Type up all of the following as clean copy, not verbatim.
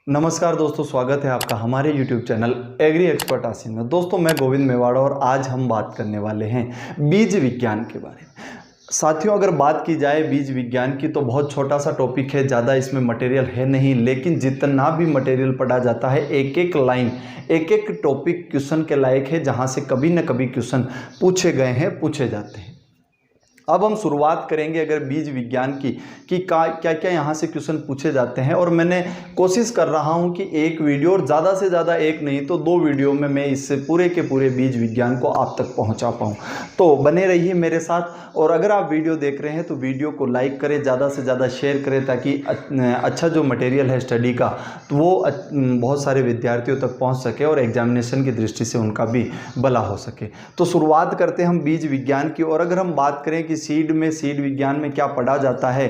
नमस्कार दोस्तों, स्वागत है आपका हमारे YouTube चैनल एग्री एक्सपर्ट आसिन में। दोस्तों, मैं गोविंद मेवाड़ा और आज हम बात करने वाले हैं बीज विज्ञान के बारे में। साथियों, अगर बात की जाए बीज विज्ञान की तो बहुत छोटा सा टॉपिक है, ज़्यादा इसमें मटेरियल है नहीं, लेकिन जितना भी मटेरियल पढ़ा जाता है एक एक लाइन एक एक टॉपिक क्वेश्चन के लायक है, जहाँ से कभी न कभी क्वेश्चन पूछे गए हैं, पूछे जाते हैं। अब हम शुरुआत करेंगे अगर बीज विज्ञान की कि क्या क्या यहाँ से क्वेश्चन पूछे जाते हैं, और मैंने कोशिश कर रहा हूँ कि एक वीडियो और ज़्यादा से ज़्यादा एक नहीं तो 2 वीडियो में मैं इससे पूरे के पूरे बीज विज्ञान को आप तक पहुँचा पाऊँ। तो बने रहिए मेरे साथ, और अगर आप वीडियो देख रहे हैं तो वीडियो को लाइक करें, ज़्यादा से ज़्यादा शेयर करें, ताकि अच्छा जो मटेरियल है स्टडी का तो वो बहुत सारे विद्यार्थियों तक पहुँच सके और एग्जामिनेशन की दृष्टि से उनका भी भला हो सके। तो शुरुआत करते हैं हम बीज विज्ञान की। और अगर हम बात करें कि सीड विज्ञान में क्या पढ़ा जाता है,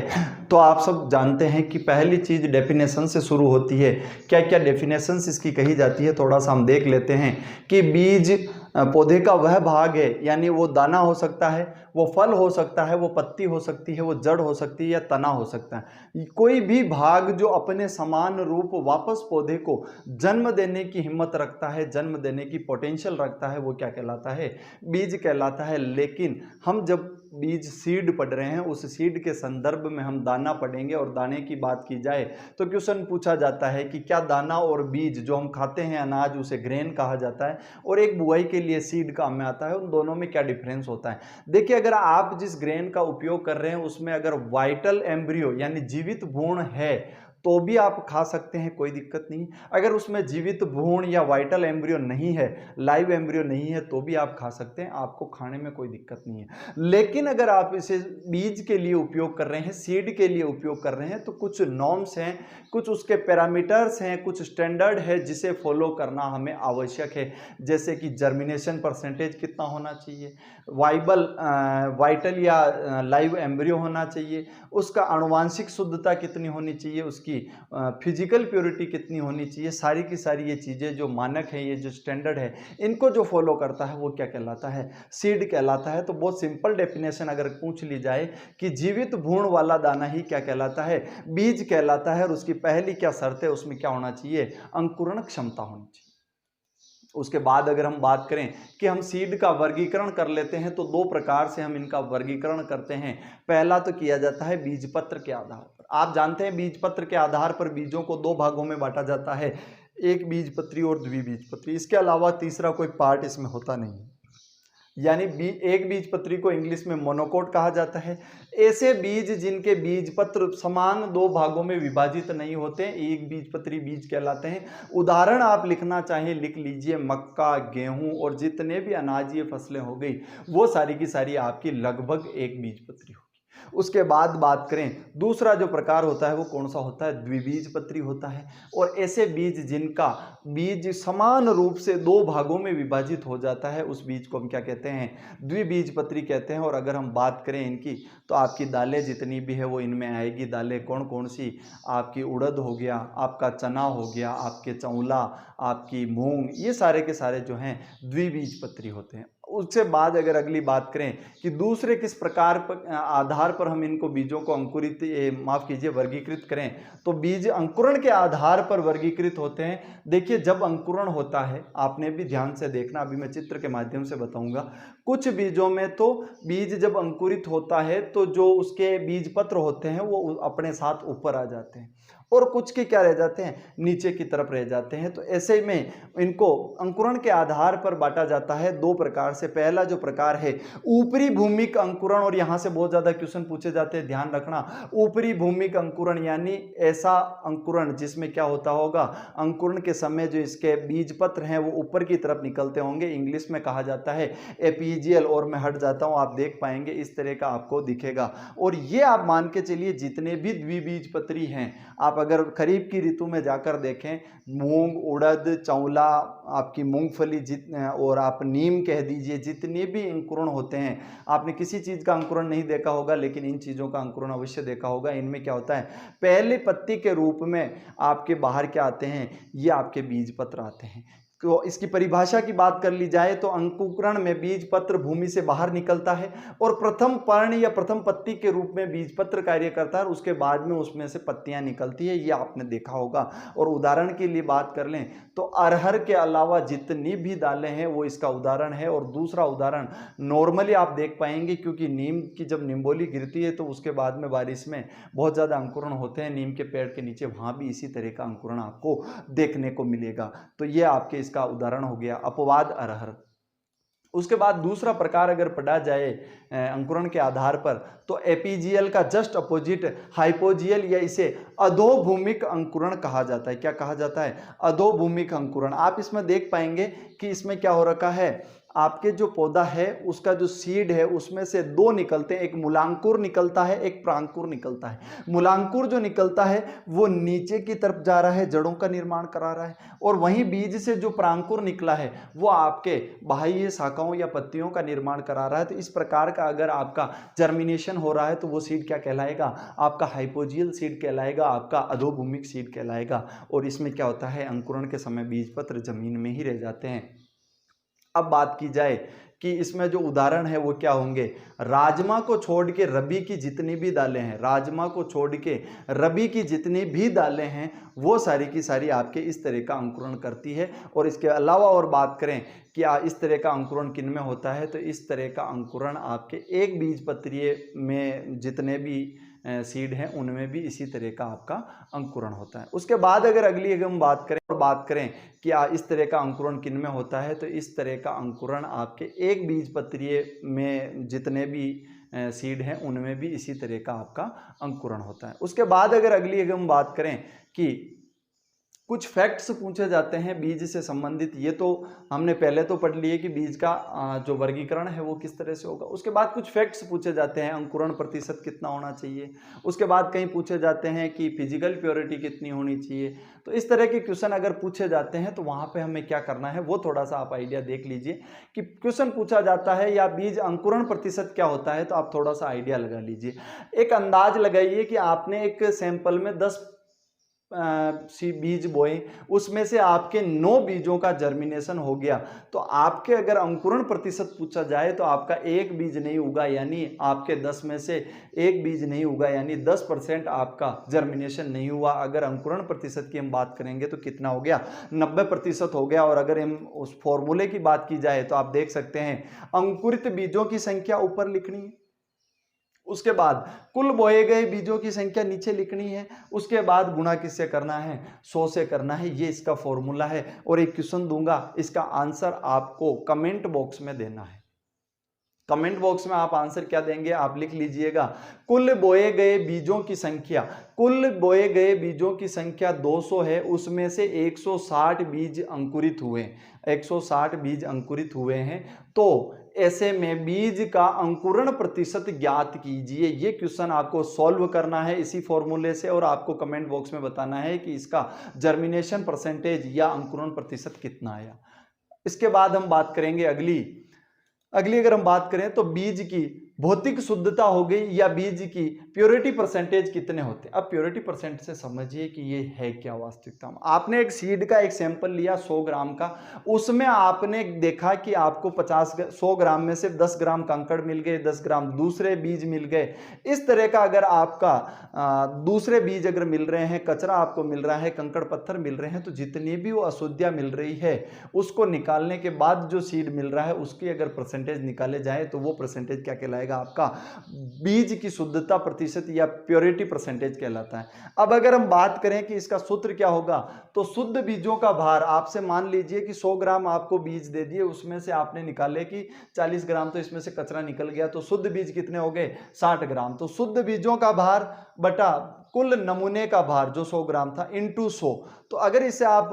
तो आप सब जानते हैं कि पहली चीज डेफिनेशन से शुरू होती है। क्या क्या डेफिनेशंस इसकी कही जाती है, थोड़ा सा हम देख लेते हैं कि बीज पौधे का वह भाग है, यानी वो दाना हो सकता है, वो फल हो सकता है, वो पत्ती हो सकती है, वो जड़ हो सकती है या तना हो सकता है। कोई भी भाग जो अपने समान रूप वापस पौधे को जन्म देने की हिम्मत रखता है, जन्म देने की पोटेंशियल रखता है, वो क्या कहलाता है? बीज कहलाता है। लेकिन हम जब बीज सीड पढ़ रहे हैं, उस सीड के संदर्भ में हम दाना पढ़ेंगे, और दाने की बात की जाए तो क्वेश्चन पूछा जाता है कि क्या दाना और बीज जो हम खाते हैं अनाज, उसे ग्रेन कहा जाता है, और एक बुआई के लिए सीड काम में आता है, उन दोनों में क्या डिफरेंस होता है? देखिए, अगर आप जिस ग्रेन का उपयोग कर रहे हैं उसमें अगर वाइटल एम्ब्रियो यानी जीवित भ्रूण है तो भी आप खा सकते हैं, कोई दिक्कत नहीं। अगर उसमें जीवित भ्रूण या वाइटल एम्ब्रियो नहीं है, लाइव एम्ब्रियो नहीं है, तो भी आप खा सकते हैं, आपको खाने में कोई दिक्कत नहीं है। लेकिन अगर आप इसे बीज के लिए उपयोग कर रहे हैं, सीड के लिए उपयोग कर रहे हैं, तो कुछ नॉर्म्स हैं, कुछ उसके पैरामीटर्स हैं, कुछ स्टैंडर्ड है जिसे फॉलो करना हमें आवश्यक है। जैसे कि जर्मिनेशन परसेंटेज कितना होना चाहिए, वाइटल या लाइव एम्ब्रियो होना चाहिए, उसका आनुवांशिक शुद्धता कितनी होनी चाहिए, उसकी फिजिकल प्योरिटी कितनी होनी चाहिए। सारी की सारी ये चीज़ें जो मानक है, ये जो स्टैंडर्ड है, इनको जो फॉलो करता है वो क्या कहलाता है? सीड कहलाता है। तो बहुत सिंपल डेफिनेशन अगर पूछ ली जाए कि जीवित भ्रूण वाला दाना ही क्या कहलाता है? बीज कहलाता है। और उसकी पहली क्या शर्त है, उसमें क्या होना चाहिए? अंकुरण क्षमता होनी चाहिए। उसके बाद अगर हम बात करें कि हम सीड का वर्गीकरण कर लेते हैं, तो 2 प्रकार से हम इनका वर्गीकरण करते हैं। पहला तो किया जाता है बीजपत्र के आधार पर। आप जानते हैं बीजपत्र के आधार पर बीजों को 2 भागों में बांटा जाता है, एक बीजपत्री और द्विबीजपत्री। इसके अलावा तीसरा कोई पार्ट इसमें होता नहीं है। यानी एक बीजपत्री को इंग्लिश में मोनोकोट कहा जाता है। ऐसे बीज जिनके बीजपत्र समान 2 भागों में विभाजित नहीं होते, एक बीजपत्री बीज कहलाते हैं। उदाहरण आप लिखना चाहें लिख लीजिए, मक्का, गेहूं और जितने भी अनाजीय फसलें हो गई, वो सारी की सारी आपकी लगभग एक बीजपत्री होगी। उसके बाद बात करें दूसरा जो प्रकार होता है वो कौन सा होता है? द्विबीजपत्री होता है। और ऐसे बीज जिनका बीज समान रूप से 2 भागों में विभाजित हो जाता है, उस बीज को हम क्या कहते हैं? द्विबीजपत्री कहते हैं। और अगर हम बात करें इनकी, तो आपकी दालें जितनी भी है वो इनमें आएगी। दालें कौन कौन सी? आपकी उड़द हो गया, आपका चना हो गया, आपके चौला, आपकी मूंग, ये सारे के सारे जो हैं द्विबीजपत्री होते हैं। उससे बाद अगर अगली बात करें कि दूसरे किस प्रकार पर आधार पर हम इनको बीजों को अंकुरित माफ कीजिए वर्गीकृत करें, तो बीज अंकुरण के आधार पर वर्गीकृत होते हैं। देखिए, जब अंकुरण होता है, आपने भी ध्यान से देखना, अभी मैं चित्र के माध्यम से बताऊंगा। कुछ बीजों में तो बीज जब अंकुरित होता है तो जो उसके बीज पत्र होते हैं वो अपने साथ ऊपर आ जाते हैं, और कुछ के क्या रह जाते हैं? नीचे की तरफ रह जाते हैं। तो ऐसे में इनको अंकुरण के आधार पर बांटा जाता है 2 प्रकार से। पहला जो प्रकार है ऊपरी भूमिक अंकुरण, और यहां से बहुत ज्यादा क्वेश्चन पूछे जाते हैं, ध्यान रखना। ऊपरी भूमिक अंकुरण यानी ऐसा अंकुरण जिसमें क्या होता होगा? अंकुरण के समय जो इसके बीज पत्र हैं वो ऊपर की तरफ निकलते होंगे। इंग्लिश में कहा जाता है एपीजियल, और मैं हट जाता हूं, आप देख पाएंगे इस तरह का आपको दिखेगा। और ये आप मान के चलिए जितने भी द्विबीजपत्री हैं, आप अगर खरीफ की ऋतु में जाकर देखें, मूंग, उड़द, चौला, आपकी मूंगफली और आप नीम कह दीजिए, जितने भी अंकुरण होते हैं, आपने किसी चीज का अंकुरण नहीं देखा होगा लेकिन इन चीजों का अंकुरण अवश्य देखा होगा। इनमें क्या होता है? पहले पत्ती के रूप में आपके बाहर क्या आते हैं? ये आपके बीज पत्र आते हैं। तो इसकी परिभाषा की बात कर ली जाए तो अंकुरण में बीज पत्र भूमि से बाहर निकलता है और प्रथम पर्ण या प्रथम पत्ती के रूप में बीज पत्र कार्य करता है और उसके बाद में उसमें से पत्तियां निकलती है, ये आपने देखा होगा। और उदाहरण के लिए बात कर लें तो अरहर के अलावा जितनी भी दालें हैं वो इसका उदाहरण है। और दूसरा उदाहरण नॉर्मली आप देख पाएंगे, क्योंकि नीम की जब निम्बोली गिरती है तो उसके बाद में बारिश में बहुत ज़्यादा अंकुरण होते हैं नीम के पेड़ के नीचे, वहाँ भी इसी तरह का अंकुरण आपको देखने को मिलेगा। तो ये आपके इसका उदाहरण हो गया अपवाद अरहर। उसके बाद दूसरा प्रकार अगर पढ़ा जाए अंकुरण के आधार पर तो एपीजियल का जस्ट अपोजिट हाइपोजियल या इसे अधोभूमिक अंकुरण कहा जाता है। क्या कहा जाता है? अधोभूमिक अंकुरण। आप इसमें देख पाएंगे कि इसमें क्या हो रखा है, आपके जो पौधा है उसका जो सीड है उसमें से दो निकलते हैं, एक मूलांकुर निकलता है, एक प्रांकुर निकलता है। मूलांकुर जो निकलता है वो नीचे की तरफ जा रहा है, जड़ों का निर्माण करा रहा है, और वहीं बीज से जो प्रांकुर निकला है वो आपके बाह्य शाखाओं या पत्तियों का निर्माण करा रहा है। तो इस प्रकार का अगर आपका जर्मिनेशन हो रहा है तो वो सीड क्या कहलाएगा? आपका हाइपोजियल सीड कहलाएगा, आपका अधोभूमिक सीड कहलाएगा। और इसमें क्या होता है, अंकुरण के समय बीज पत्र जमीन में ही रह जाते हैं। अब बात की जाए कि इसमें जो उदाहरण है वो क्या होंगे, राजमा को छोड़ के रबी की जितनी भी दालें हैं, राजमा को छोड़ के रबी की जितनी भी दालें हैं वो सारी की सारी आपके इस तरह का अंकुरण करती है। और इसके अलावा और बात करें कि इस तरह का अंकुरण किन में होता है, तो इस तरह का अंकुरण आपके एक बीजपत्रीय में जितने भी सीड हैं उनमें भी इसी तरह का आपका अंकुरण होता है। उसके बाद अगर अगली हम बात करें कि इस तरह का अंकुरण किन में होता है, तो इस तरह का अंकुरण आपके एक बीजपत्रीय में जितने भी सीड हैं उनमें भी इसी तरह का आपका अंकुरण होता है। उसके बाद अगर अगली हम बात करें कि कुछ फैक्ट्स पूछे जाते हैं बीज से संबंधित, ये तो हमने पहले तो पढ़ लिए कि बीज का जो वर्गीकरण है वो किस तरह से होगा। उसके बाद कुछ फैक्ट्स पूछे जाते हैं, अंकुरण प्रतिशत कितना होना चाहिए। उसके बाद कहीं पूछे जाते हैं कि फिजिकल प्योरिटी कितनी होनी चाहिए। तो इस तरह के क्वेश्चन अगर पूछे जाते हैं तो वहाँ पे हमें क्या करना है वो थोड़ा सा आप आइडिया देख लीजिए कि क्वेश्चन पूछा जाता है या बीज अंकुरण प्रतिशत क्या होता है, तो आप थोड़ा सा आइडिया लगा लीजिए। एक अंदाज लगाइए कि आपने एक सैंपल में 10 बीज बोए, उसमें से आपके 9 बीजों का जर्मिनेशन हो गया, तो आपके अगर अंकुरण प्रतिशत पूछा जाए तो आपका एक बीज नहीं उगा, यानी आपके 10 में से एक बीज नहीं उगा, यानी 10% आपका जर्मिनेशन नहीं हुआ। अगर अंकुरण प्रतिशत की हम बात करेंगे तो कितना हो गया, 90% हो गया। और अगर हम उस फॉर्मूले की बात की जाए तो आप देख सकते हैं अंकुरित बीजों की संख्या ऊपर लिखनी है, उसके बाद कुल बोए गए बीजों की संख्या नीचे लिखनी है, उसके बाद गुणा किससे करना है, 100 से करना है। ये इसका फॉर्मूला है। और एक क्वेश्चन दूंगा, इसका आंसर आपको कमेंट बॉक्स में देना है। कमेंट बॉक्स में आप आंसर क्या देंगे, आप लिख लीजिएगा कुल बोए गए बीजों की संख्या, कुल बोए गए बीजों की संख्या 200 है, उसमें से 160 बीज अंकुरित हुए, 160 बीज अंकुरित हुए हैं। तो ऐसे में बीज का अंकुरण प्रतिशत ज्ञात कीजिए। ये क्वेश्चन आपको सॉल्व करना है इसी फॉर्मूले से, और आपको कमेंट बॉक्स में बताना है कि इसका जर्मिनेशन परसेंटेज या अंकुरण प्रतिशत कितना आया। इसके बाद हम बात करेंगे अगली अगर हम बात करें तो बीज की भौतिक शुद्धता हो गई या बीज की प्योरिटी परसेंटेज कितने होते हैं। अब प्योरिटी परसेंट से समझिए कि ये है क्या वास्तविकता में। आपने एक सीड का एक सैंपल लिया 100 ग्राम का, उसमें आपने देखा कि आपको 100 ग्राम में से 10 ग्राम कंकड़ मिल गए, 10 ग्राम दूसरे बीज मिल गए। इस तरह का अगर आपका दूसरे बीज अगर मिल रहे हैं, कचरा आपको मिल रहा है, कंकड़ पत्थर मिल रहे हैं, तो जितनी भी वो अशुद्धियां मिल रही है उसको निकालने के बाद जो सीड मिल रहा है उसकी अगर परसेंटेज निकाले जाए तो वो परसेंटेज क्या कहलाएगा, आपका बीज की शुद्धता प्रतिशत या प्योरिटी परसेंटेज कहलाता है। अब अगर हम बात करें कि इसका सूत्र क्या होगा, तो शुद्ध बीजों का भार, आपसे मान लीजिए कि 100 ग्राम आपको बीज दे दिए, उसमें से आपने निकाले कि 40 ग्राम तो इसमें से कचरा निकल गया, तो शुद्ध बीज कितने हो गए, 60 ग्राम। तो शुद्ध बीजों का भार बटा कुल नमूने का भार जो 100 ग्राम था इंटू 100, तो अगर इसे आप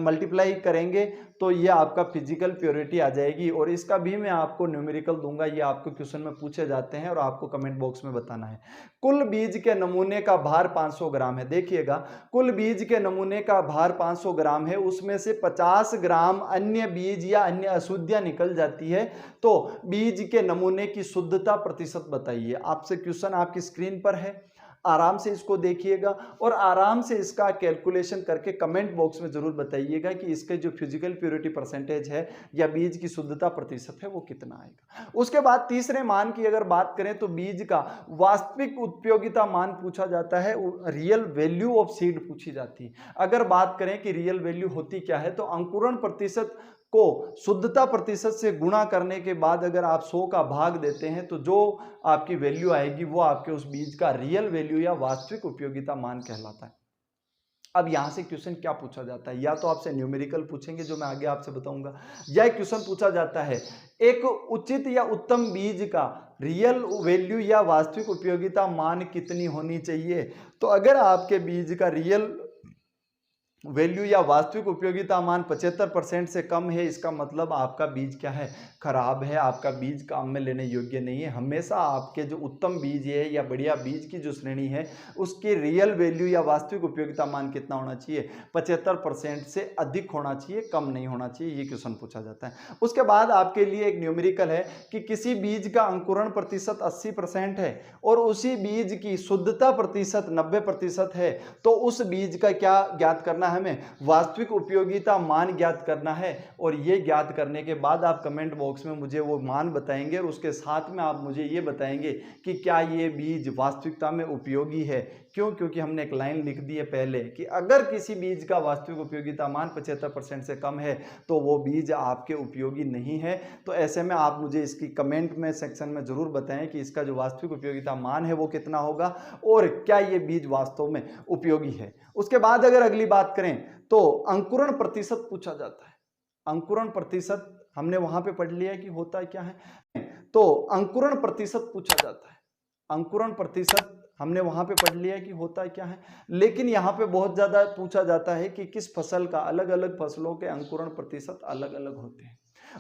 मल्टीप्लाई करेंगे तो ये आपका फिजिकल प्योरिटी आ जाएगी। और इसका भी मैं आपको न्यूमेरिकल दूंगा, ये आपको क्वेश्चन में पूछे जाते हैं और आपको कमेंट बॉक्स में बताना है। कुल बीज के नमूने का भार 500 ग्राम है। देखिएगा, कुल बीज के नमूने का भार 500 ग्राम है, उसमें से 50 ग्राम अन्य बीज या अन्य अशुद्धियां निकल जाती है। तो बीज के नमूने की शुद्धता प्रतिशत बताइए। आपसे क्वेश्चन आपकी स्क्रीन पर है, आराम से इसको देखिएगा और आराम से इसका कैलकुलेशन करके कमेंट बॉक्स में जरूर बताइएगा कि इसके जो फिजिकल प्योरिटी परसेंटेज है या बीज की शुद्धता प्रतिशत है वो कितना आएगा। उसके बाद तीसरे मान की अगर बात करें तो बीज का वास्तविक उपयोगिता मान पूछा जाता है, रियल वैल्यू ऑफ सीड पूछी जाती है। अगर बात करें कि रियल वैल्यू होती क्या है तो अंकुरण प्रतिशत को शुद्धता प्रतिशत से गुणा करने के बाद अगर आप 100 का भाग देते हैं तो जो आपकी वैल्यू आएगी वो आपके उस बीज का रियल वैल्यू या वास्तविक उपयोगिता मान कहलाता है। अब यहां से क्वेश्चन क्या पूछा जाता है, या तो आपसे न्यूमेरिकल पूछेंगे जो मैं आगे आपसे बताऊंगा, या क्वेश्चन पूछा जाता है एक उचित या उत्तम बीज का रियल वैल्यू या वास्तविक उपयोगिता मान कितनी होनी चाहिए। तो अगर आपके बीज का रियल वैल्यू या वास्तविक उपयोगिता मान 75% से कम है, इसका मतलब आपका बीज क्या है, खराब है, आपका बीज काम में लेने योग्य नहीं है। हमेशा आपके जो उत्तम बीज है या बढ़िया बीज की जो श्रेणी है उसकी रियल वैल्यू या वास्तविक उपयोगिता मान कितना होना चाहिए, 75% से अधिक होना चाहिए, कम नहीं होना चाहिए। ये क्वेश्चन पूछा जाता है। उसके बाद आपके लिए एक न्यूमेरिकल है कि किसी बीज का अंकुरण प्रतिशत 80% है और उसी बीज की शुद्धता प्रतिशत 90% है, तो उस बीज का क्या ज्ञात करना, हमें वास्तविक उपयोगिता मान ज्ञात करना है। और ये ज्ञात करने के बाद आप कमेंट बॉक्स में मुझे वो मान बताएंगे और उसके साथ में आप मुझे ये बताएंगे कि क्या ये बीज वास्तविकता में उपयोगी है। क्यों? क्योंकि हमने एक लाइन लिख दी है पहले कि अगर किसी बीज का वास्तविक उपयोगिता मान 75% से कम है तो वो बीज आपके उपयोगी नहीं है। तो ऐसे में आप मुझे इसकी कमेंट में सेक्शन में जरूर बताएं कि इसका जो वास्तविक उपयोगिता मान है वो कितना होगा और क्या ये बीज वास्तव में उपयोगी है। उसके बाद अगर अगली बात करें तो अंकुरण प्रतिशत पूछा जाता है। अंकुरण प्रतिशत हमने वहां पे पढ़ लिया कि होता क्या है, तो अंकुरण प्रतिशत पूछा जाता है। अंकुरण प्रतिशत हमने वहां पे पढ़ लिया कि होता क्या है, लेकिन यहाँ पे बहुत ज्यादा पूछा जाता है कि किस फसल का, अलग अलग फसलों के अंकुरण प्रतिशत अलग अलग होते हैं।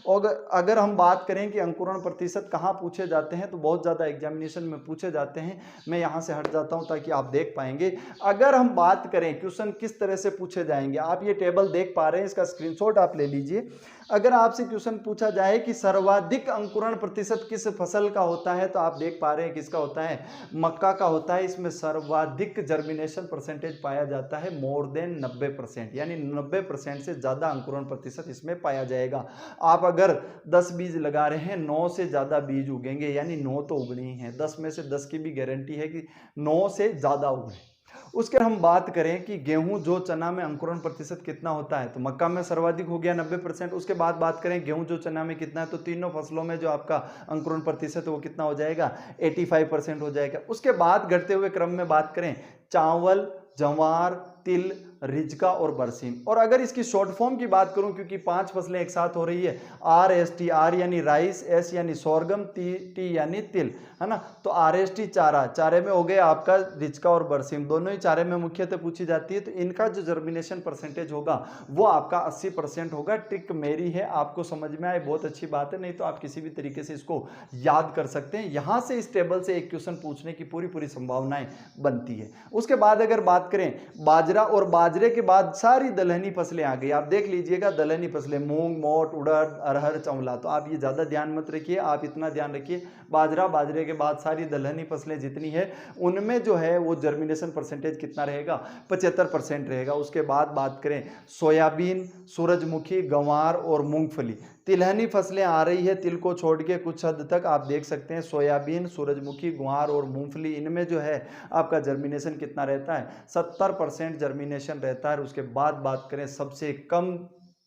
और अगर हम बात करें कि अंकुरण प्रतिशत कहाँ पूछे जाते हैं तो बहुत ज़्यादा एग्जामिनेशन में पूछे जाते हैं। मैं यहाँ से हट जाता हूँ ताकि आप देख पाएंगे। अगर हम बात करें क्वेश्चन किस तरह से पूछे जाएंगे, आप ये टेबल देख पा रहे हैं, इसका स्क्रीनशॉट आप ले लीजिए। अगर आपसे क्वेश्चन पूछा जाए कि सर्वाधिक अंकुरण प्रतिशत किस फसल का होता है तो आप देख पा रहे हैं किसका होता है, मक्का का होता है। इसमें सर्वाधिक जर्मिनेशन परसेंटेज पाया जाता है, मोर देन 90%, यानी 90% से ज़्यादा अंकुरण प्रतिशत इसमें पाया जाएगा। आप अगर 10 बीज लगा रहे हैं, 9 से ज़्यादा बीज उगेंगे, यानी 9 तो उगने ही हैं, 10 में से 10 की भी गारंटी है कि 9 से ज़्यादा उगने। उसके हम बात करें कि गेहूं, जो, चना में अंकुरण प्रतिशत कितना होता है तो मक्का में सर्वाधिक हो गया 90%। उसके बाद बात करें गेहूं, जो, चना में कितना है तो तीनों फसलों में जो आपका अंकुरण प्रतिशत है वो कितना हो जाएगा, 85% हो जाएगा। उसके बाद घटते हुए क्रम में बात करें चावल, जवार, तिल, रिजका और बरसीम। और अगर इसकी शॉर्ट फॉर्म की बात करूं, क्योंकि 5 फसलें एक साथ हो रही है, RST, R यानी राइस, S यानी सोरगम, T यानी तिल, है ना। तो RST चारा, चारे में हो गए आपका रिजका और बरसीम, दोनों ही चारे में मुख्यतः पूछी जाती है। तो इनका जो जर्मिनेशन परसेंटेज होगा वो आपका 80% होगा। ट्रिक मेरी है, आपको समझ में आए बहुत अच्छी बात है, नहीं तो आप किसी भी तरीके से इसको याद कर सकते हैं। यहां से इस टेबल से एक क्वेश्चन पूछने की पूरी संभावनाएं बनती है। उसके बाद अगर बात करें बाजरा, और बाजरे के बाद सारी दलहनी फसलें आ गई। आप देख लीजिएगा दलहनी फसलें, मूंग, मोट, उड़द, अरहर, चौला। तो आप ये ज्यादा ध्यान मत रखिए, आप इतना ध्यान रखिए बाजरा, बाजरे के बाद सारी दलहनी फसलें जितनी है उनमें जो है वो जर्मिनेशन परसेंटेज कितना रहेगा, 75% रहेगा। उसके बाद बात करें सोयाबीन, सूरजमुखी, गंवार और मूंगफली। तिलहनी फसलें आ रही है, तिल को छोड़ के कुछ हद तक आप देख सकते हैं सोयाबीन, सूरजमुखी, ग्वार और मूंगफली, इनमें जो है आपका जर्मिनेशन कितना रहता है, 70% जर्मिनेशन रहता है। उसके बाद बात करें सबसे कम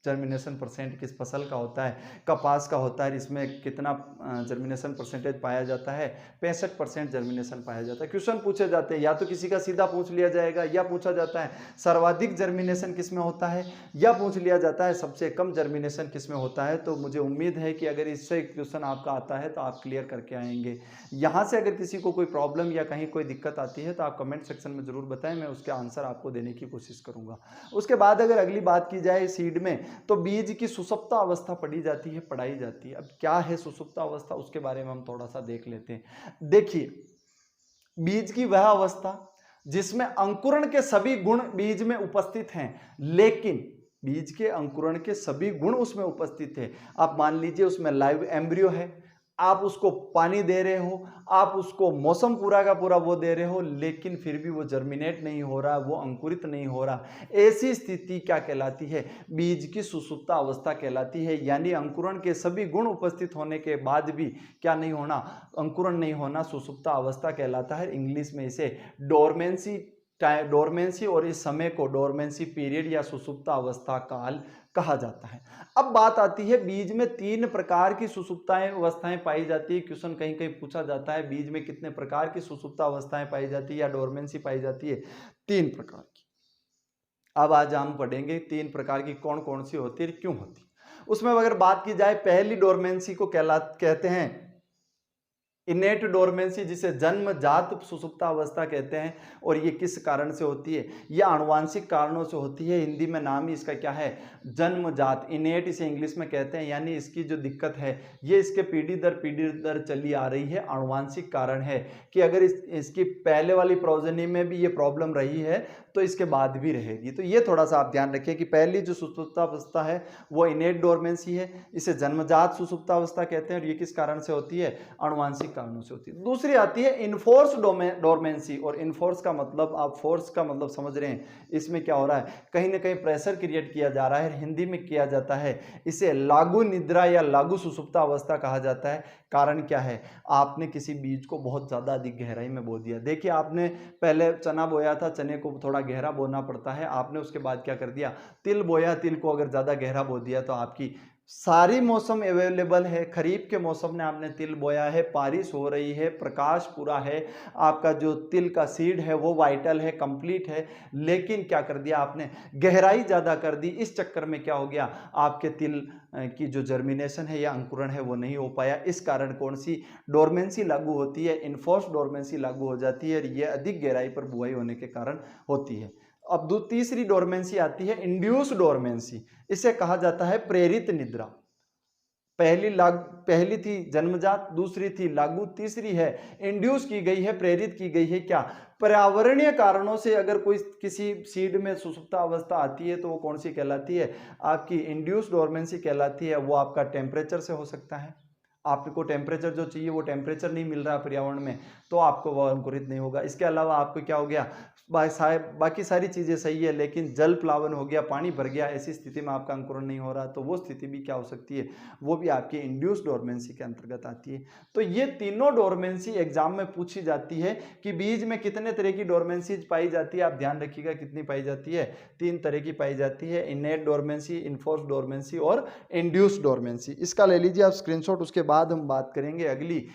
जर्मिनेशन परसेंट किस फसल का होता है, कपास का होता है। इसमें कितना जर्मिनेशन परसेंटेज पाया जाता है, 65% जर्मिनेशन पाया जाता है। क्वेश्चन पूछे जाते हैं, या तो किसी का सीधा पूछ लिया जाएगा, या पूछा जाता है सर्वाधिक जर्मिनेशन किस में होता है, या पूछ लिया जाता है सबसे कम जर्मिनेशन किस में होता है। तो मुझे उम्मीद है कि अगर इससे क्वेश्चन आपका आता है तो आप क्लियर करके आएंगे। यहाँ से अगर किसी को कोई प्रॉब्लम या कहीं कोई दिक्कत आती है तो आप कमेंट सेक्शन में जरूर बताएं, मैं उसके आंसर आपको देने की कोशिश करूंगा। उसके बाद अगर अगली बात की जाए सीड में, तो बीज की सुसुप्त अवस्था पढ़ाई जाती है। अब क्या है सुसुप्त अवस्था, उसके बारे में हम थोड़ा सा देख लेते हैं। देखिए, बीज की वह अवस्था जिसमें अंकुरण के सभी गुण बीज में उपस्थित हैं, लेकिन बीज के अंकुरण के सभी गुण उसमें उपस्थित है। आप मान लीजिए उसमें लाइव एम्ब्रियो है, आप उसको पानी दे रहे हो, आप उसको मौसम पूरा का पूरा वो दे रहे हो, लेकिन फिर भी वो जर्मिनेट नहीं हो रहा, वो अंकुरित नहीं हो रहा। ऐसी स्थिति क्या कहलाती है? बीज की सुसुप्त अवस्था कहलाती है। यानी अंकुरण के सभी गुण उपस्थित होने के बाद भी क्या नहीं होना? अंकुरण नहीं होना सुसुप्त अवस्था कहलाता है। इंग्लिश में इसे डोरमेंसी और इस समय को डोरमेंसी पीरियड या सुसुप्त अवस्था काल कहा जाता है। अब बात आती है, बीज में 3 प्रकार की सुसुप्ताएं अवस्थाएं पाई जाती है। क्वेश्चन कहीं कहीं पूछा जाता है बीज में कितने प्रकार की सुसुप्त अवस्थाएं पाई जाती है या डोरमेंसी पाई जाती है? 3 प्रकार की। अब आज हम पढ़ेंगे 3 प्रकार की कौन कौन सी होती है, क्यों होती है। उसमें अगर बात की जाए, पहली डोरमेंसी को कहते हैं इनेट डोरमेंसी, जिसे जन्मजात सुसुप्तावस्था कहते हैं। और ये किस कारण से होती है? ये आनुवांशिक कारणों से होती है। हिंदी में नाम ही इसका क्या है? जन्मजात। इनेट इसे इंग्लिश में कहते हैं। यानी इसकी जो दिक्कत है ये इसके पीढ़ी दर चली आ रही है। आनुवांशिक कारण है कि अगर इसकी पहले वाली प्रोजेनी में भी ये प्रॉब्लम रही है तो इसके बाद भी रहेगी। तो ये थोड़ा सा आप ध्यान रखिए कि पहली जो सुसुप्तावस्था है वो इनेट डोरमेंसी है, इसे जन्मजात सुसुप्तावस्था कहते हैं। और ये किस कारण से होती है? आनुवांशिक कारणों से होती है। दूसरी आती है इनफोर्स डोरमेंसी। और इनफोर्स का मतलब, आप फोर्स का मतलब समझ रहे हैं, इसमें क्या हो रहा है? कहीं ना कहीं प्रेशर क्रिएट किया जा रहा है। हिंदी में किया जाता है इसे लागू निद्रा या लागू सुसुप्तावस्था कहा जाता है। कारण क्या है? आपने किसी बीज को बहुत ज्यादा अधिक गहराई में बो दिया। देखिए, आपने पहले चना बोया था, चने को थोड़ा गहरा बोना पड़ता है। आपने उसके बाद क्या कर दिया? तिल बोया, तिल को अगर ज्यादा गहरा बो दिया तो आपकी सारी मौसम अवेलेबल है। खरीफ के मौसम में आपने तिल बोया है, बारिश हो रही है, प्रकाश पूरा है, आपका जो तिल का सीड है वो वाइटल है, कंप्लीट है, लेकिन क्या कर दिया आपने? गहराई ज्यादा कर दी। इस चक्कर में क्या हो गया? आपके तिल की जो जर्मिनेशन है या अंकुरण है वो नहीं हो पाया। इस कारण कौन सी डोरमेंसी लागू होती है? इनफोर्स डोरमेंसी लागू हो जाती है। और ये अधिक गहराई पर बुआई होने के कारण होती है। अब तीसरी डोरमेंसी आती है इंड्यूस डोरमेंसी। इसे कहा जाता है प्रेरित निद्रा। पहली थी जन्मजात, दूसरी थी लागू, तीसरी है इंड्यूस की गई है, प्रेरित की गई है। क्या? पर्यावरणीय कारणों से अगर कोई किसी सीड में सुसुप्ता अवस्था आती है तो वो कौन सी कहलाती है? आपकी इंड्यूस डोरमेंसी कहलाती है। वो आपका टेम्परेचर से हो सकता है। आपको टेम्परेचर जो चाहिए वो टेम्परेचर नहीं मिल रहा पर्यावरण में, तो आपको वह अंकुरित नहीं होगा। इसके अलावा आपको क्या हो गया? बाकी सारी चीज़ें सही है, लेकिन जल प्लावन हो गया, पानी भर गया, ऐसी स्थिति में आपका अंकुरण नहीं हो रहा, तो वो स्थिति भी क्या हो सकती है? वो भी आपकी इंड्यूस डोरमेंसी के अंतर्गत आती है। तो ये तीनों डोरमेंसी एग्जाम में पूछी जाती है कि बीज में कितने तरह की डोरमेंसी पाई जाती है। आप ध्यान रखिएगा कितनी पाई जाती है? 3 तरह की पाई जाती है, इनेट डोरमेंसी, इनफोर्स डोरमेंसी और इंड्यूस डोरमेंसी। इसका ले लीजिए आप स्क्रीनशॉट, उसके बाद हम बात करेंगे अगली।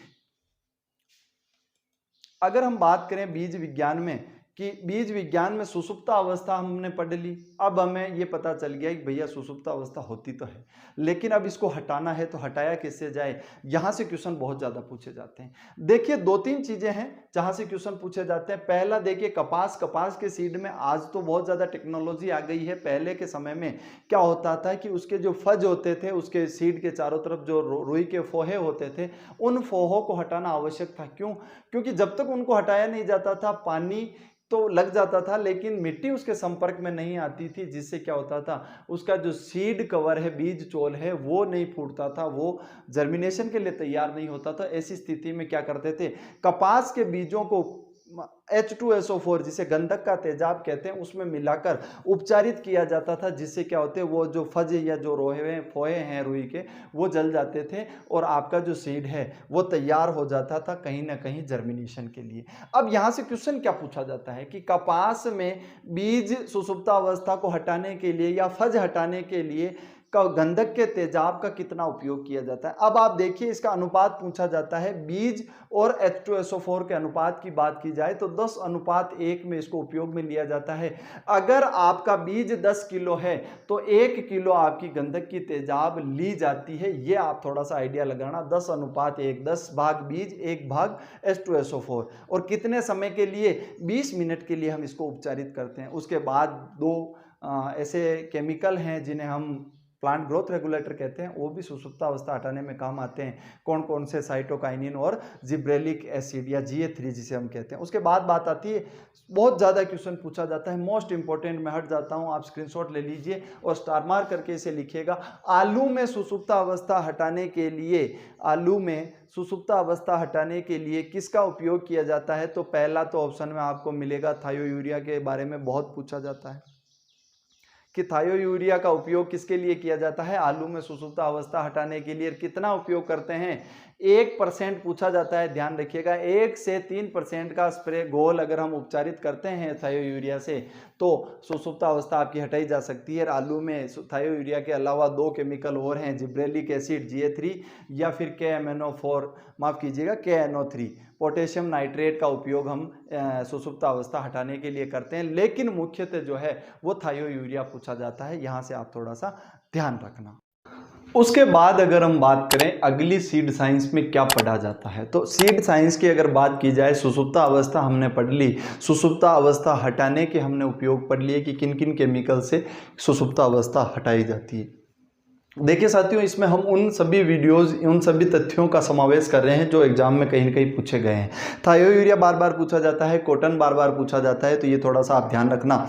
अगर हम बात करें बीज विज्ञान में, कि बीज विज्ञान में सुसुप्ता अवस्था हमने पढ़ ली। अब हमें ये पता चल गया कि भैया सुसुप्ता अवस्था होती तो है, लेकिन अब इसको हटाना है तो हटाया किससे जाए? यहां से क्वेश्चन बहुत ज्यादा पूछे जाते हैं। देखिए 2-3 चीजें हैं जहां से क्वेश्चन पूछे जाते हैं। पहला देखिए कपास के सीड में आज तो बहुत ज्यादा टेक्नोलॉजी आ गई है। पहले के समय में क्या होता था कि उसके जो फज होते थे, उसके सीड के चारों तरफ जो रुई के फोहे होते थे, उन फोहों को हटाना आवश्यक था। क्यों? क्योंकि जब तक उनको हटाया नहीं जाता था, पानी तो लग जाता था लेकिन मिट्टी उसके संपर्क में नहीं आती थी, जिससे क्या होता था? उसका जो सीड कवर है, बीज चोल है, वो नहीं फूटता था, वो जर्मिनेशन के लिए तैयार नहीं होता था। ऐसी स्थिति में क्या करते थे? कपास के बीजों को H2SO4 जिसे गंधक का तेजाब कहते हैं उसमें मिलाकर उपचारित किया जाता था, जिससे क्या होते? वो जो फज या जो रोहे फोहे हैं रुई के, वो जल जाते थे और आपका जो सीड है वो तैयार हो जाता था कहीं ना कहीं जर्मिनेशन के लिए। अब यहां से क्वेश्चन क्या पूछा जाता है कि कपास में बीज सुसुप्ता अवस्था को हटाने के लिए या फज हटाने के लिए गंधक के तेजाब का कितना उपयोग किया जाता है। अब आप देखिए इसका अनुपात पूछा जाता है। बीज और H2SO4 के अनुपात की बात की जाए तो 10:1 में इसको उपयोग में लिया जाता है। अगर आपका बीज 10 किलो है तो 1 किलो आपकी गंधक की तेजाब ली जाती है। ये आप थोड़ा सा आइडिया लगाना, 10:1, 10 भाग बीज 1 भाग H2SO4। और कितने समय के लिए? 20 मिनट के लिए हम इसको उपचारित करते हैं। उसके बाद 2 ऐसे केमिकल हैं जिन्हें हम प्लांट ग्रोथ रेगुलेटर कहते हैं, वो भी सुषुप्त अवस्था हटाने में काम आते हैं। कौन कौन से? साइटोकाइनिन और जिब्रेलिक एसिड या GA3 जिसे हम कहते हैं। उसके बाद बात आती है, बहुत ज़्यादा क्वेश्चन पूछा जाता है, मोस्ट इंपॉर्टेंट, मैं हट जाता हूँ, आप स्क्रीनशॉट ले लीजिए और स्टार मार्क करके इसे लिखिएगा। आलू में सुषुप्त अवस्था हटाने के लिए, आलू में सुषुप्त अवस्था हटाने के लिए किसका उपयोग किया जाता है? तो पहला तो ऑप्शन में आपको मिलेगा थायोयूरिया के बारे में बहुत पूछा जाता है कि थायोयूरिया का उपयोग किसके लिए किया जाता है? आलू में सुषुप्त अवस्था हटाने के लिए। कितना उपयोग करते हैं? 1% पूछा जाता है, ध्यान रखिएगा। 1 से 3% का स्प्रे घोल अगर हम उपचारित करते हैं थायोयूरिया से तो सुषुप्त अवस्था आपकी हटाई जा सकती है। आलू में थायोयूरिया के अलावा 2 केमिकल और हैं, जिब्रेलिक एसिड GA3 या फिर KMNO4, माफ कीजिएगा KNO3, पोटेशियम नाइट्रेट का उपयोग हम सुषुप्त अवस्था हटाने के लिए करते हैं। लेकिन मुख्यतः जो है वो थायोयूरिया पूछा जाता है, यहाँ से आप थोड़ा सा ध्यान रखना। उसके बाद अगर हम बात करें अगली सीड साइंस में क्या पढ़ा जाता है, तो सीड साइंस की अगर बात की जाए, सुषुप्त अवस्था हमने पढ़ ली, सुषुप्त अवस्था हटाने के हमने उपयोग पढ़ लिए कि किन किन केमिकल से सुषुप्त अवस्था हटाई जाती है। देखिए साथियों, इसमें हम उन सभी वीडियोस, उन सभी तथ्यों का समावेश कर रहे हैं जो एग्जाम में कहीं न कहीं पूछे गए हैं। थायोयूरिया बार बार पूछा जाता है, कॉटन बार बार पूछा जाता है, तो ये थोड़ा सा आप ध्यान रखना।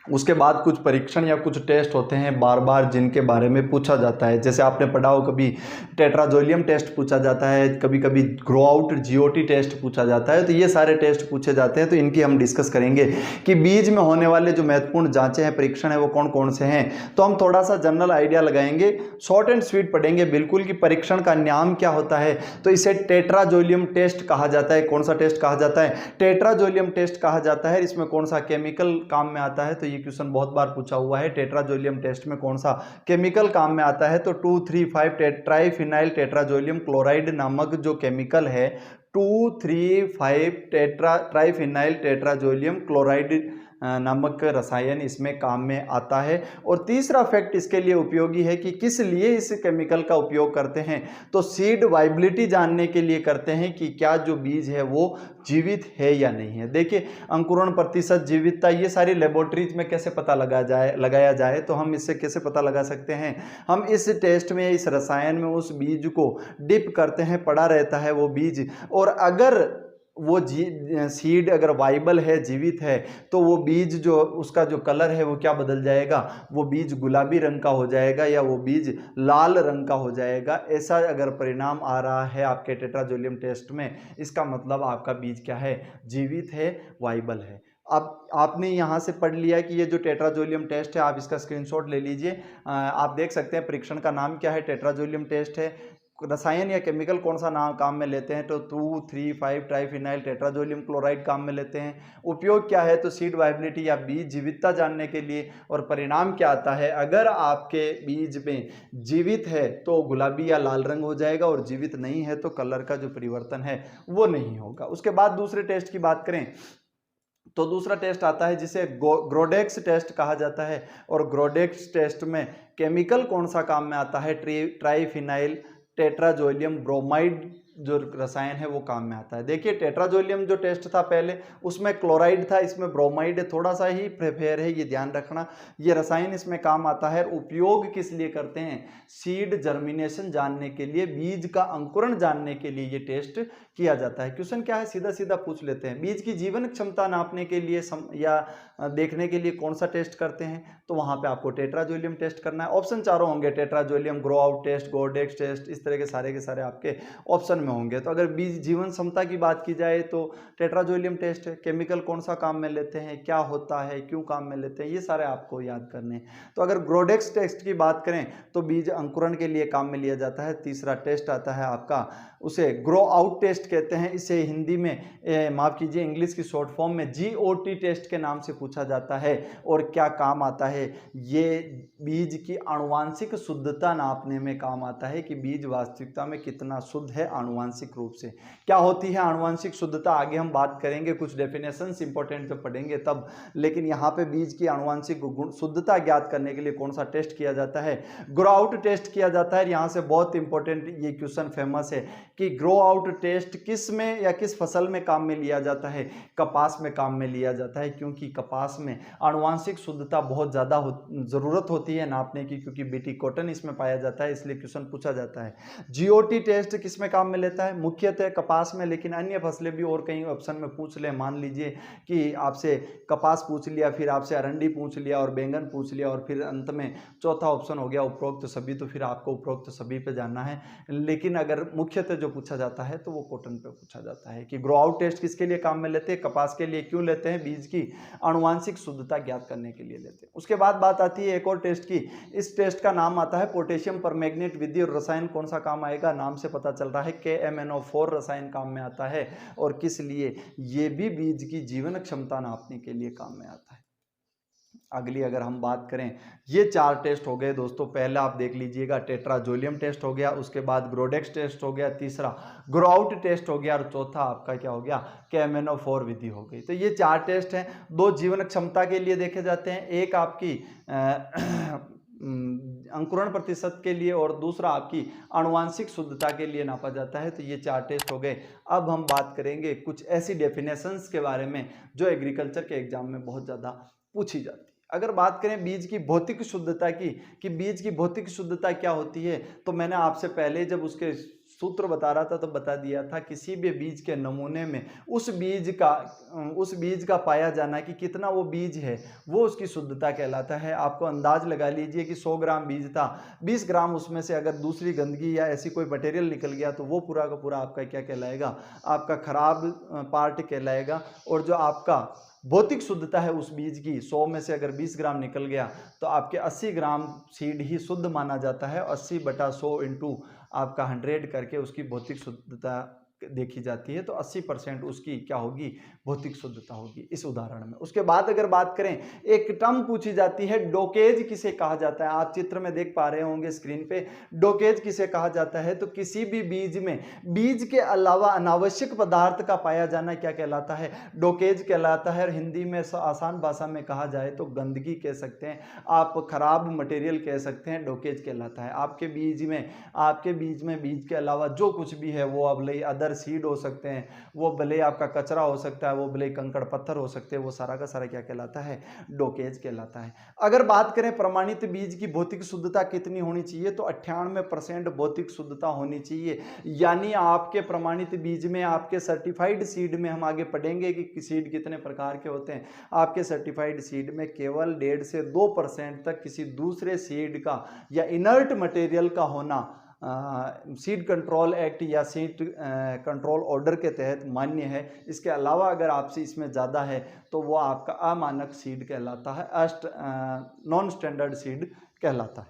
उसके बाद कुछ परीक्षण या कुछ टेस्ट होते हैं बार बार जिनके बारे में पूछा जाता है, जैसे आपने पढ़ा हो कभी टेट्राजोलियम टेस्ट पूछा जाता है, कभी कभी ग्रो आउट GOT टेस्ट पूछा जाता है। तो ये सारे टेस्ट पूछे जाते हैं, तो इनकी हम डिस्कस करेंगे कि बीज में होने वाले जो महत्वपूर्ण जांचें हैं, परीक्षण है, वो कौन कौन से हैं। तो हम थोड़ा सा जनरल आइडिया लगाएंगे, शॉर्ट एंड स्वीट पढ़ेंगे बिल्कुल कि परीक्षण का नाम क्या होता है। तो इसे टेट्राजोलियम टेस्ट कहा जाता है। कौन सा टेस्ट कहा जाता है? टेट्राजोलियम टेस्ट कहा जाता है। इसमें कौन सा केमिकल काम में आता है? तो क्वेश्चन बहुत बार पूछा हुआ है, टेट्राजोलियम टेस्ट में कौन सा केमिकल काम में आता है? तो 2,3,5 ट्राइफिनाइल टेट्राजोलियम क्लोराइड नामक जो केमिकल है, 2,3,5 ट्राइफिनाइल टेट्राजोलियम क्लोराइड नामक रसायन इसमें काम में आता है। और तीसरा फैक्ट इसके लिए उपयोगी है कि किस लिए इस केमिकल का उपयोग करते हैं, तो सीड वाइबिलिटी जानने के लिए करते हैं कि क्या जो बीज है वो जीवित है या नहीं है। देखिए, अंकुरण प्रतिशत, जीवितता, ये सारी लेबोरेटरीज में कैसे पता लगाया जाए, तो हम इससे कैसे पता लगा सकते हैं? हम इस टेस्ट में, इस रसायन में उस बीज को डिप करते हैं, पड़ा रहता है वो बीज, और अगर वो सीड अगर वाइबल है, जीवित है, तो वो बीज जो, उसका जो कलर है वो क्या बदल जाएगा? वो बीज गुलाबी रंग का हो जाएगा या वो बीज लाल रंग का हो जाएगा। ऐसा अगर परिणाम आ रहा है आपके टेट्राजोलियम टेस्ट में, इसका मतलब आपका बीज क्या है? जीवित है, वाइबल है। अब आपने यहाँ से पढ़ लिया कि ये जो टेट्राजोलियम टेस्ट है, आप इसका स्क्रीनशॉट ले लीजिए। आप देख सकते हैं परीक्षण का नाम क्या है, टेट्राजोलियम टेस्ट है। रसायन या केमिकल कौन सा नाम काम में लेते हैं, तो 2,3,5 ट्राइफिनाइल टेट्राजोलियम क्लोराइड काम में लेते हैं। उपयोग क्या है, तो सीड वाइबिलिटी या बीज जीवितता जानने के लिए। और परिणाम क्या आता है, अगर आपके बीज में जीवित है तो गुलाबी या लाल रंग हो जाएगा, और जीवित नहीं है तो कलर का जो परिवर्तन है वो नहीं होगा। उसके बाद दूसरे टेस्ट की बात करें तो दूसरा टेस्ट आता है जिसे ग्रोडेक्स टेस्ट कहा जाता है। और ग्रोडेक्स टेस्ट में केमिकल कौन सा काम में आता है? ट्राइफिनाइल टेट्राजोलियम ब्रोमाइड जो रसायन है वो काम में आता है। देखिए, टेट्राजोलियम जो टेस्ट था पहले, उसमें क्लोराइड था, इसमें ब्रोमाइड है, थोड़ा सा ही प्रेफेयर है, ये ध्यान रखना। ये रसायन इसमें काम आता है। उपयोग किस लिए करते हैं? सीड जर्मिनेशन जानने के लिए, बीज का अंकुरण जानने के लिए ये टेस्ट किया जाता है। क्वेश्चन क्या है, सीधा सीधा पूछ लेते हैं, बीज की जीवन क्षमता नापने के लिए या देखने के लिए कौन सा टेस्ट करते हैं? तो वहां पे आपको टेट्राजोलियम टेस्ट करना है। ऑप्शन चारों होंगे, tetrazolium, grow out test, grodex test, इस तरह के सारे आपके ऑप्शन में होंगे। तो अगर बीज जीवन क्षमता की बात की जाए तो टेट्राजोलियम टेस्ट है। केमिकल कौन सा काम में लेते हैं, क्या होता है, क्यों काम में लेते हैं, ये सारे आपको याद करने हैं। तो अगर ग्रोडेक्स टेस्ट की बात करें तो बीज अंकुरण के लिए काम में लिया जाता है। तीसरा टेस्ट आता है आपका, उसे ग्रो आउट टेस्ट कहते हैं। इसे हिंदी में माफ कीजिए, इंग्लिश की शॉर्ट फॉर्म में GOT टेस्ट के नाम से पूछा जाता है। और क्या काम आता है? ये बीज की आनुवांशिक शुद्धता नापने में काम आता है कि बीज वास्तविकता में कितना शुद्ध है आनुवांशिक रूप से। क्या होती है आनुवांशिक शुद्धता, आगे हम बात करेंगे, कुछ डेफिनेशंस इंपॉर्टेंट जब पढ़ेंगे तब। लेकिन यहाँ पे बीज की आनुवांशिक शुद्धता ज्ञात करने के लिए कौन सा टेस्ट किया जाता है? ग्रो आउट टेस्ट किया जाता है। यहाँ से बहुत इंपॉर्टेंट ये क्वेश्चन फेमस है कि ग्रो आउट टेस्ट किस में या किस फसल में काम में लिया जाता है, कपास में काम में लिया जाता है, क्योंकि कपास में आनुवांशिक शुद्धता बहुत ज़्यादा ज़रूरत होती है नापने की, क्योंकि बीटी कॉटन इसमें पाया जाता है, इसलिए क्वेश्चन पूछा जाता है। जीओटी टेस्ट किस में काम में लेता है, मुख्यतः कपास में, लेकिन अन्य फसलें भी और कहीं ऑप्शन में पूछ ले। मान लीजिए कि आपसे कपास पूछ लिया, फिर आपसे अरंडी पूछ लिया और बैंगन पूछ लिया, और फिर अंत में चौथा ऑप्शन हो गया उपरोक्त सभी, तो फिर आपको उपरोक्त सभी पे जाना है। लेकिन अगर मुख्यतः जो पूछा जाता है तो वो कॉटन पे पूछा जाता है कि ग्रो आउट टेस्ट किसके लिए काम में लेते हैं, कपास के लिए। क्यों लेते हैं, बीज की आनुवांशिक शुद्धता ज्ञात करने के लिए लेते हैं। उसके बाद बात आती है एक और टेस्ट की, इस टेस्ट का नाम आता है पोटेशियम परमैंगनेट विधि, और रसायन कौन सा काम आएगा, नाम से पता चल रहा है KMnO4 रसायन काम में आता है। और किस लिए, ये भी बीज की जीवन क्षमता नापने के लिए काम में आता है। अगली अगर हम बात करें, ये 4 टेस्ट हो गए दोस्तों। पहला आप देख लीजिएगा टेट्राजोलियम टेस्ट हो गया, उसके बाद ग्रोडेक्स टेस्ट हो गया, तीसरा ग्रो आउट टेस्ट हो गया, और चौथा आपका क्या हो गया, KMnO4 विधि हो गई। तो ये 4 टेस्ट हैं। 2 जीवन क्षमता के लिए देखे जाते हैं, एक आपकी अंकुरण प्रतिशत के लिए और दूसरा आपकी आनुवांशिक शुद्धता के लिए नापा जाता है। तो ये 4 टेस्ट हो गए। अब हम बात करेंगे कुछ ऐसी डेफिनेशंस के बारे में जो एग्रीकल्चर के एग्जाम में बहुत ज़्यादा पूछी जाती है। अगर बात करें बीज की भौतिक शुद्धता की, कि बीज की भौतिक शुद्धता क्या होती है, तो मैंने आपसे पहले जब उसके सूत्र बता रहा था तो बता दिया था, किसी भी बीज के नमूने में उस बीज का पाया जाना कि कितना वो बीज है, वो उसकी शुद्धता कहलाता है। आपको अंदाज लगा लीजिए कि 100 ग्राम बीज था, 20 ग्राम उसमें से अगर दूसरी गंदगी या ऐसी कोई मटेरियल निकल गया तो वो पूरा का पूरा आपका क्या कहलाएगा, आपका खराब पार्ट कहलाएगा। और जो आपका भौतिक शुद्धता है उस बीज की, 100 में से अगर 20 ग्राम निकल गया तो आपके 80 ग्राम सीड ही शुद्ध माना जाता है। 80/100 इंटू आपका 100 करके उसकी भौतिक शुद्धता देखी जाती है। तो 80% उसकी क्या होगी, भौतिक शुद्धता होगी इस उदाहरण में। उसके बाद अगर बात करें, एक टर्म पूछी जाती है, डोकेज किसे कहा जाता है। आप चित्र में देख पा रहे होंगे स्क्रीन पे, डोकेज किसे कहा जाता है, तो किसी भी बीज में बीज के अलावा अनावश्यक पदार्थ का पाया जाना क्या कहलाता है, डोकेज कहलाता है। और हिंदी में आसान भाषा में कहा जाए तो गंदगी कह सकते हैं, आप खराब मटेरियल कह सकते हैं, डोकेज कहलाता है। आपके बीज में बीज के अलावा जो कुछ भी है, वो अब ले अदर सीड हो सकते हैं, वो भले आपका कचरा हो सकता है, वो भले कंकड़ पत्थर हो सकते हैं, वो सारा का सारा क्या कहलाता है, डोकेज कहलाता है। अगर बात करें प्रमाणित बीज की भौतिक शुद्धता कितनी होनी चाहिए, तो 98% भौतिक शुद्धता होनी चाहिए। यानी आपके प्रमाणित बीज में, आपके सर्टिफाइड सीड में, हम आगे पढ़ेंगे कि सीड कितने प्रकार के होते हैं, आपके सर्टिफाइड सीड में केवल 1.5 से 2% तक किसी दूसरे सीड का या इनर्ट मटेरियल का होना सीड कंट्रोल एक्ट या सीड कंट्रोल ऑर्डर के तहत मान्य है। इसके अलावा अगर आपसे इसमें ज़्यादा है तो वो आपका अमानक सीड कहलाता है, नॉन स्टैंडर्ड सीड कहलाता है।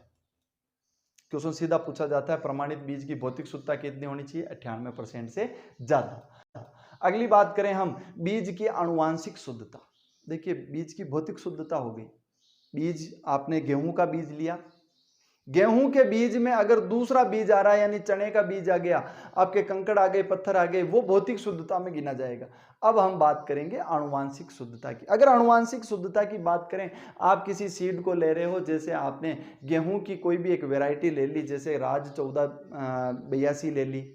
क्वेश्चन सीधा पूछा जाता है, प्रमाणित बीज की भौतिक शुद्धता कितनी होनी चाहिए, 98% से ज़्यादा। अगली बात करें हम, बीज की आनुवांशिक शुद्धता। देखिए, बीज की भौतिक शुद्धता हो गई, बीज आपने गेहूं का बीज लिया, गेहूं के बीज में अगर दूसरा बीज आ रहा है, यानी चने का बीज आ गया, आपके कंकड़ आ गए, पत्थर आ गए, वो भौतिक शुद्धता में गिना जाएगा। अब हम बात करेंगे आनुवांशिक शुद्धता की। अगर आनुवांशिक शुद्धता की बात करें, आप किसी सीड को ले रहे हो, जैसे आपने गेहूं की कोई भी एक वैरायटी ले ली, जैसे राज 1482 ले ली,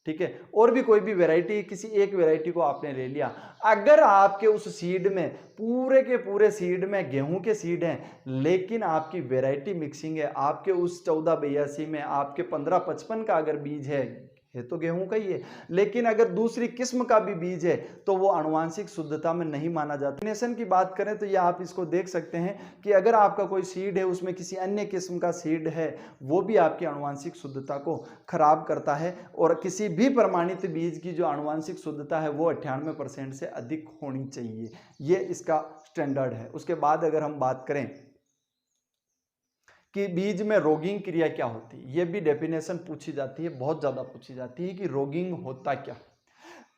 ठीक है, और भी कोई भी वैरायटी, किसी एक वैरायटी को आपने ले लिया। अगर आपके उस सीड में पूरे के पूरे सीड में गेहूं के सीड हैं, लेकिन आपकी वैरायटी मिक्सिंग है, आपके उस 1482 में आपके 1555 का अगर बीज है तो गेहूं का ही है, लेकिन अगर दूसरी किस्म का भी बीज है तो वो आनुवांशिक शुद्धता में नहीं माना जाता। डेफिनेशन की बात करें तो ये आप इसको देख सकते हैं कि अगर आपका कोई सीड है, उसमें किसी अन्य किस्म का सीड है, वो भी आपकी आनुवांशिक शुद्धता को खराब करता है। और किसी भी प्रमाणित बीज की जो आनुवांशिक शुद्धता है वो 98% से अधिक होनी चाहिए, ये इसका स्टैंडर्ड है। उसके बाद अगर हम बात करें कि बीज में रोगिंग क्रिया क्या होती है, ये भी डेफिनेशन पूछी जाती है, बहुत ज़्यादा पूछी जाती है कि रोगिंग होता क्या।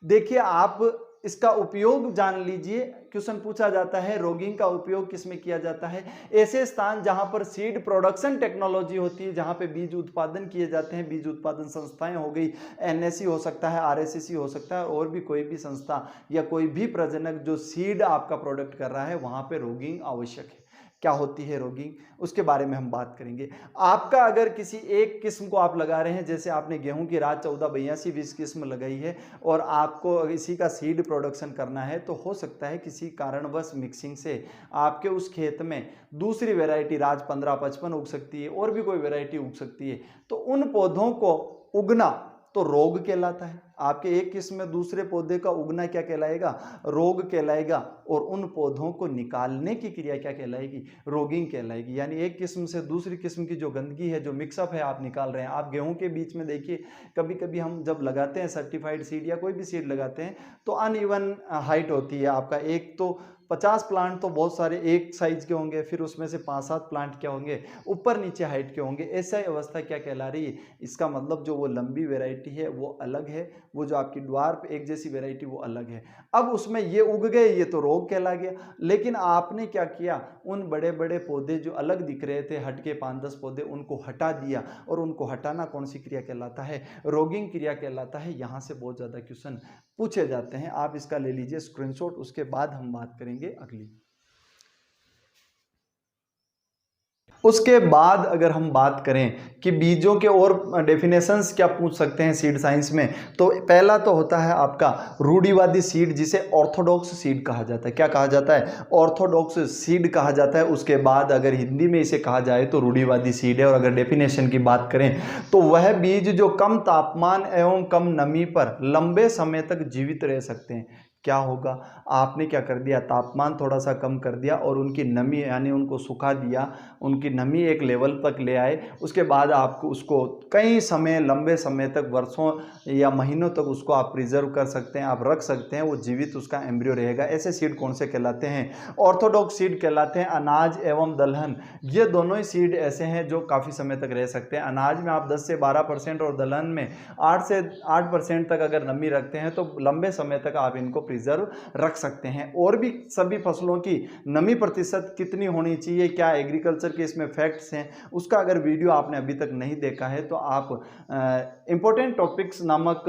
देखिए, आप इसका उपयोग जान लीजिए, क्वेश्चन पूछा जाता है रोगिंग का उपयोग किसमें किया जाता है, ऐसे स्थान जहां पर सीड प्रोडक्शन टेक्नोलॉजी होती है, जहां पे बीज उत्पादन किए जाते हैं, बीज उत्पादन संस्थाएं हो गई, NSC हो सकता है, RSCC हो सकता है, और भी कोई भी संस्था या कोई भी प्रजनक जो सीड आपका प्रोडक्ट कर रहा है, वहां पे रोगिंग आवश्यक है। क्या होती है रोगिंग, उसके बारे में हम बात करेंगे। आपका अगर किसी एक किस्म को आप लगा रहे हैं, जैसे आपने गेहूं की राज 1482-20 किस्म लगाई है और आपको इसी का सीड प्रोडक्शन करना है, तो हो सकता है किसी कारणवश मिक्सिंग से आपके उस खेत में दूसरी वैरायटी राज 1555 उग सकती है और भी कोई वैरायटी उग सकती है। तो उन पौधों को उगना तो रोग कहलाता है। आपके एक किस्म में दूसरे पौधे का उगना क्या कहलाएगा, रोग कहलाएगा। और उन पौधों को निकालने की क्रिया क्या कहलाएगी, रोगिंग कहलाएगी। यानी एक किस्म से दूसरी किस्म की जो गंदगी है, जो मिक्सअप है आप निकाल रहे हैं। आप गेहूं के बीच में देखिए, कभी कभी हम जब लगाते हैं सर्टिफाइड सीड या कोई भी सीड लगाते हैं तो अनइवन हाइट होती है। आपका एक तो 50 प्लांट तो बहुत सारे एक साइज के होंगे, फिर उसमें से 5-7 प्लांट क्या होंगे, ऊपर नीचे हाइट के होंगे। ऐसा अवस्था क्या कहला रही है, इसका मतलब जो वो लंबी वैरायटी है वो अलग है, वो जो आपकी ड्वार्फ एक जैसी वैरायटी वो अलग है। अब उसमें ये उग गए, ये तो रोग कहला गया। लेकिन आपने क्या किया, उन बड़े बड़े पौधे जो अलग दिख रहे थे, हटके 5-10 पौधे, उनको हटा दिया। और उनको हटाना कौन सी क्रिया कहलाता है, रोगिंग क्रिया कहलाता है। यहाँ से बहुत ज़्यादा क्वेश्चन पूछे जाते हैं, आप इसका ले लीजिए स्क्रीनशॉट, उसके बाद हम बात करेंगे अगली। उसके बाद अगर हम बात करें कि बीजों के और डेफिनेशंस क्या पूछ सकते हैं सीड साइंस में, तो पहला तो होता है आपका रूढ़िवादी सीड, जिसे ऑर्थोडॉक्स सीड कहा जाता है। क्या कहा जाता है, ऑर्थोडॉक्स सीड कहा जाता है। उसके बाद अगर हिंदी में इसे कहा जाए तो रूढ़िवादी सीड है। और अगर डेफिनेशन की बात करें तो वह बीज जो कम तापमान एवं कम नमी पर लंबे समय तक जीवित रह सकते हैं। क्या होगा, आपने क्या कर दिया, तापमान थोड़ा सा कम कर दिया और उनकी नमी यानी उनको सुखा दिया, उनकी नमी एक लेवल तक ले आए। उसके बाद आपको उसको कई समय, लंबे समय तक, वर्षों या महीनों तक उसको आप प्रिजर्व कर सकते हैं, आप रख सकते हैं, वो जीवित उसका एम्ब्रियो रहेगा। ऐसे सीड कौन से कहलाते हैं, ऑर्थोडॉक्स सीड कहलाते हैं। अनाज एवं दलहन, ये दोनों ही सीड ऐसे हैं जो काफ़ी समय तक रह सकते हैं। अनाज में आप 10 से 12% और दलहन में 8 से 8% तक अगर नमी रखते हैं तो लंबे समय तक आप इनको प्रिजर्व रख सकते हैं। और भी सभी फसलों की नमी प्रतिशत कितनी होनी चाहिए, क्या एग्रीकल्चर के इसमें फैक्ट्स हैं, उसका अगर वीडियो आपने अभी तक नहीं देखा है तो आप इंपॉर्टेंट टॉपिक्स नामक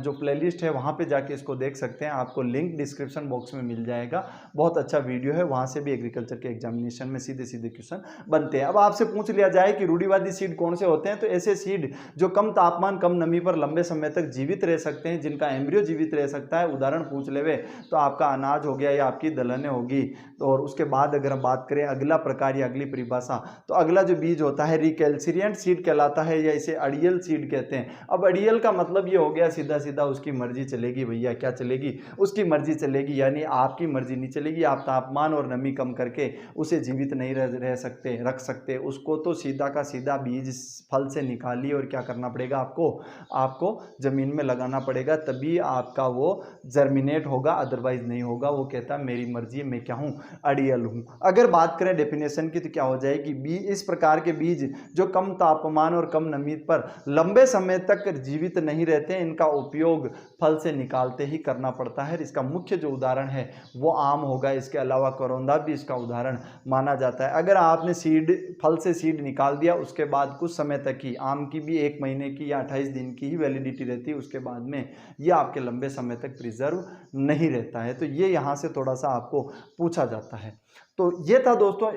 जो प्लेलिस्ट है वहां पे जाके इसको देख सकते हैं। आपको लिंक डिस्क्रिप्शन बॉक्स में मिल जाएगा, बहुत अच्छा वीडियो है, वहां से भी एग्रीकल्चर के एग्जामिनेशन में सीधे सीधे क्वेश्चन बनते हैं। अब आपसे पूछ लिया जाए कि रूढ़िवादी सीड कौन से होते हैं, तो ऐसे सीड जो कम तापमान कम नमी पर लंबे समय तक जीवित रह सकते हैं, जिनका एम्ब्रियो जीवित रह सकता है। उदाहरण पूछ लेवे तो आपका अनाज हो गया या आपकी दलहनें होगी। तो और उसके बाद अगर हम बात करें अगला प्रकार या अगली परिभाषा, तो अगला जो बीज होता है रिकैल्सिरिएंट सीड कहलाता है, या इसे अड़ियल सीड कहते हैं। अब अड़ियल का मतलब ये हो गया सीधा सीधा उसकी मर्जी चलेगी भैया, क्या चलेगी, उसकी मर्जी चलेगी, यानी आपकी मर्जी नहीं चलेगी। आप तापमान और नमी कम करके उसे जीवित नहीं रह सकते, रख सकते उसको, तो सीधा का सीधा बीज फल से निकालिए और क्या करना पड़ेगा, आपको जमीन में लगाना पड़ेगा, तभी आपका वो जर्मिनेट होगा, अदरवाइज नहीं होगा। वो कहता है मेरी मर्जी है, मैं क्या हूँ, अड़ियल हूँ। अगर बात करें डेफिनेशन की तो क्या हो जाएगी, बीज इस प्रकार के बीज जो कम तापमान और कम नमी पर लंबे समय तक जीवित नहीं रहते, इनका उपयोग फल से निकालते ही करना पड़ता है। इसका मुख्य जो उदाहरण है वो आम होगा, इसके अलावा करौंदा भी इसका उदाहरण माना जाता है। अगर आपने सीड फल से सीड निकाल दिया, उसके बाद कुछ समय तक ही, आम की भी 1 महीने की या 28 दिन की ही वैलिडिटी रहती है, उसके बाद में ये आपके लंबे समय तक प्रिजर्व नहीं रहता है। तो ये यहाँ से थोड़ा सा आपको पूछा जाता है। तो ये था दोस्तों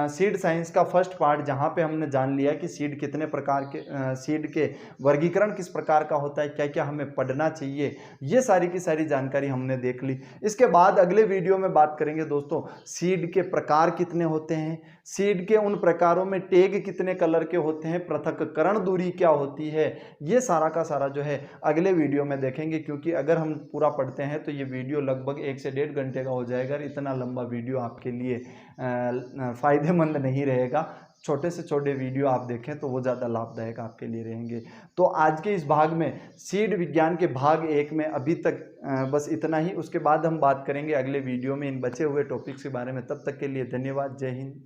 सीड साइंस का फर्स्ट पार्ट, जहाँ पे हमने जान लिया कि सीड कितने प्रकार के, सीड के वर्गीकरण किस प्रकार का होता है, क्या क्या हमें पढ़ना चाहिए, ये सारी की सारी जानकारी हमने देख ली। इसके बाद अगले वीडियो में बात करेंगे दोस्तों सीड के प्रकार कितने होते हैं, सीड के उन प्रकारों में टैग कितने कलर के होते हैं, पृथक्करण दूरी क्या होती है, ये सारा का सारा जो है अगले वीडियो में देखेंगे। क्योंकि अगर हम पूरा पढ़ते हैं तो ये वीडियो लगभग 1 से 1.5 घंटे का हो जाएगा। इतना लंबा वीडियो आपके लिए फायदेमंद नहीं रहेगा। छोटे से छोटे वीडियो आप देखें तो वो ज़्यादा लाभदायक आपके लिए रहेंगे। तो आज के इस भाग में सीड विज्ञान के भाग 1 में अभी तक बस इतना ही। उसके बाद हम बात करेंगे अगले वीडियो में इन बचे हुए टॉपिक्स के बारे में। तब तक के लिए धन्यवाद। जय हिंद।